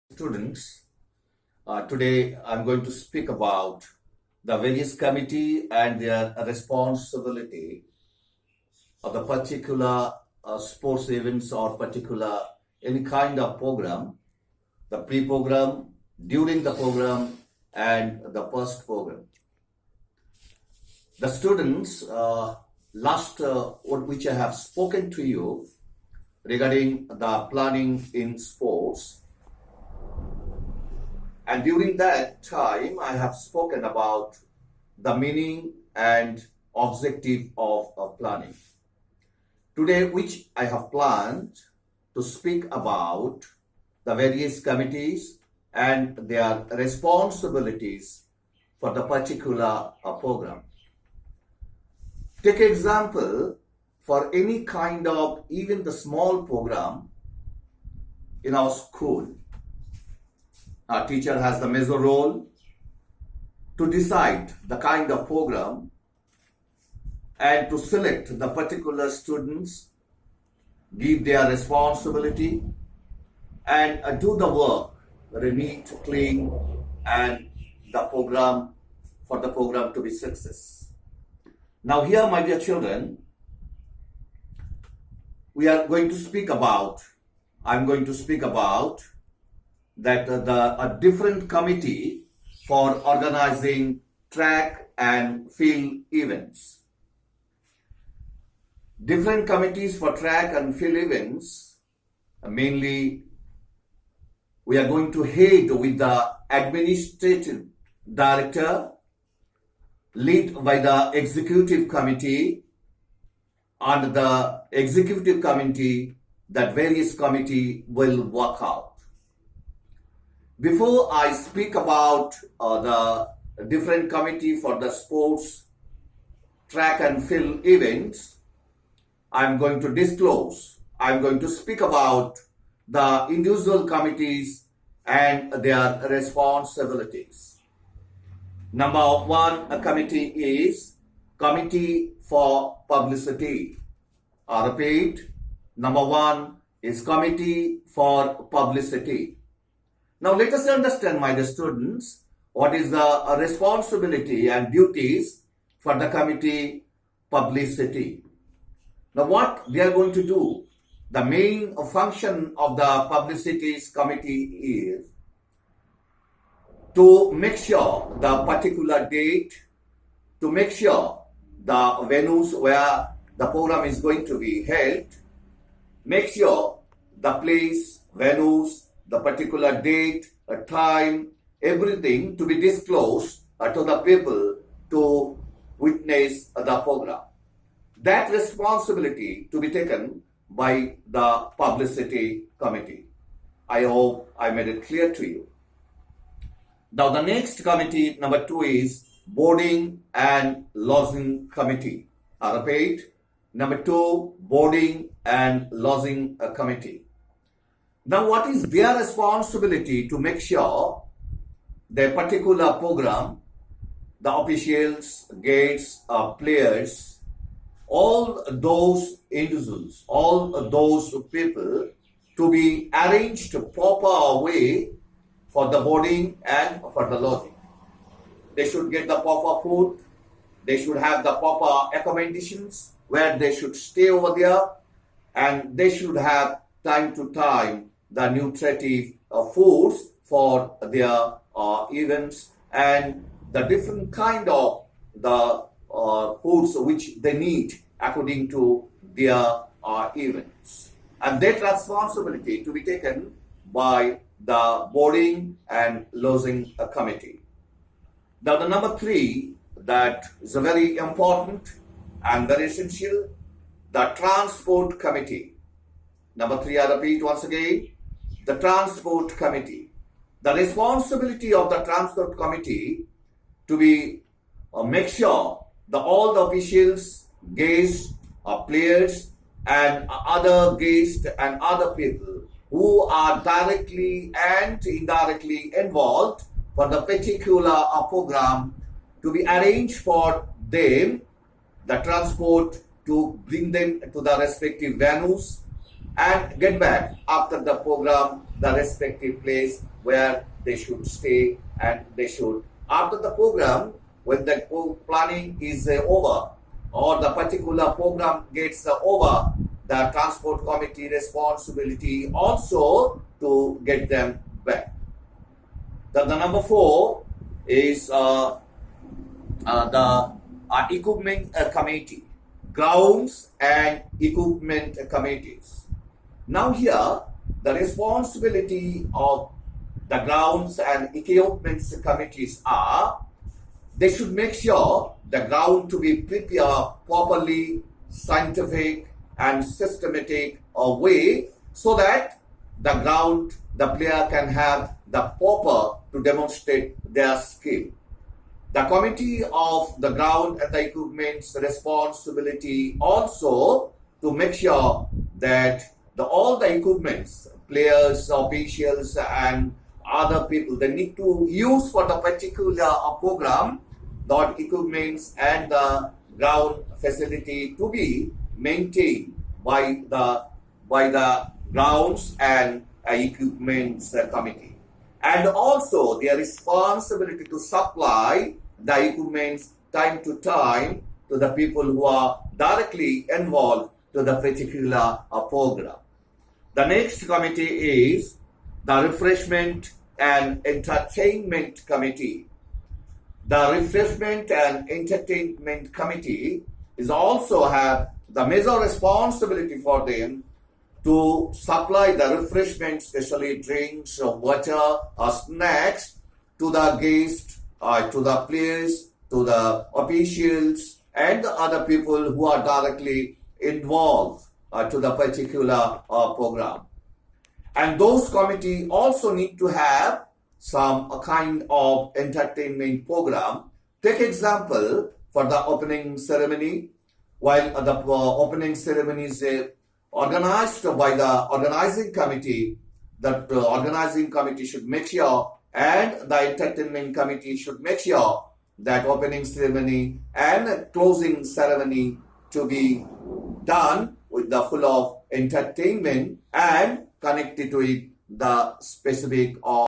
Students, today I'm going to speak about the various committee and their responsibility of the particular sports events or particular any kind of program, the pre-program, during the program, and the post-program. The students, last which I have spoken to you regarding the planning in sports. And during that time, I have spoken about the meaning and objective of planning. Today, which I have planned to speak about the various committees and their responsibilities for the particular program. Take example for any kind of even the small program in our school. Our teacher has the major role to decide the kind of program and to select the particular students, give their responsibility, and do the work, neat, clean, and the program for the program to be success. Now here, my dear children, I'm going to speak about that a different committee for organizing track and field events. Different committees for track and field events, mainly we are going to head with the administrative director, led by the executive committee, and the executive committee, that various committee will work out. Before I speak about the different committee for the sports, track and field events, I'm going to speak about the individual committees and their responsibilities. Number one committee is Committee for Publicity. I repeat, number one is Committee for Publicity. Now let us understand, my dear students, what is the responsibility and duties for the committee publicity. Now what they are going to do, the main function of the publicities committee is to make sure the particular date, to make sure the venues where the program is going to be held, make sure the place, venues, the particular date, a time, everything to be disclosed to the people to witness the program. That responsibility to be taken by the publicity committee. I hope I made it clear to you. Now the next committee, number two, is Boarding and Lodging Committee. I repeat, number two, Boarding and Lodging Committee. Now, what is their responsibility to make sure the particular program, the officials, guests, players, all those individuals, all those people to be arranged proper way for the boarding and for the lodging. They should get the proper food, they should have the proper accommodations where they should stay over there, and they should have time to time the nutritive foods for their events and the different kind of the foods which they need according to their events. And that responsibility to be taken by the boarding and lodging committee. Now the number three, that is a very important and very essential, the transport committee. Number three, I repeat once again, the transport committee. The responsibility of the transport committee to be make sure that all the officials, guests, players, and other guests and other people who are directly and indirectly involved for the particular program to be arranged for them, the transport to bring them to the respective venues and get back after the program the respective place where they should stay, and they should, after the program, when the planning is over or the particular program gets over, the transport committee responsibility also to get them back. The number 4 is the equipment committee, grounds and equipment committees. Now here, the responsibility of the grounds and equipment committees are, they should make sure the ground to be prepared properly, scientific and systematic way, so that the ground, the player can have the proper to demonstrate their skill. The committee of the ground and the equipment's responsibility also to make sure that all the equipments, players, officials and other people, they need to use for the particular program, the equipments and the ground facility to be maintained by the grounds and equipments committee. And also their responsibility to supply the equipments time to time to the people who are directly involved to the particular program. The next committee is the refreshment and entertainment committee. The refreshment and entertainment committee is also have the major responsibility for them to supply the refreshments, especially drinks, water, snacks to the guests, to the players, to the officials and the other people who are directly involved to the particular program. And those committee also need to have some kind of entertainment program. Take example for the opening ceremony. While the opening ceremony is organized by the organizing committee, that organizing committee should make sure, and the entertainment committee should make sure that opening ceremony and closing ceremony to be done with the full of entertainment and connected to it the specific of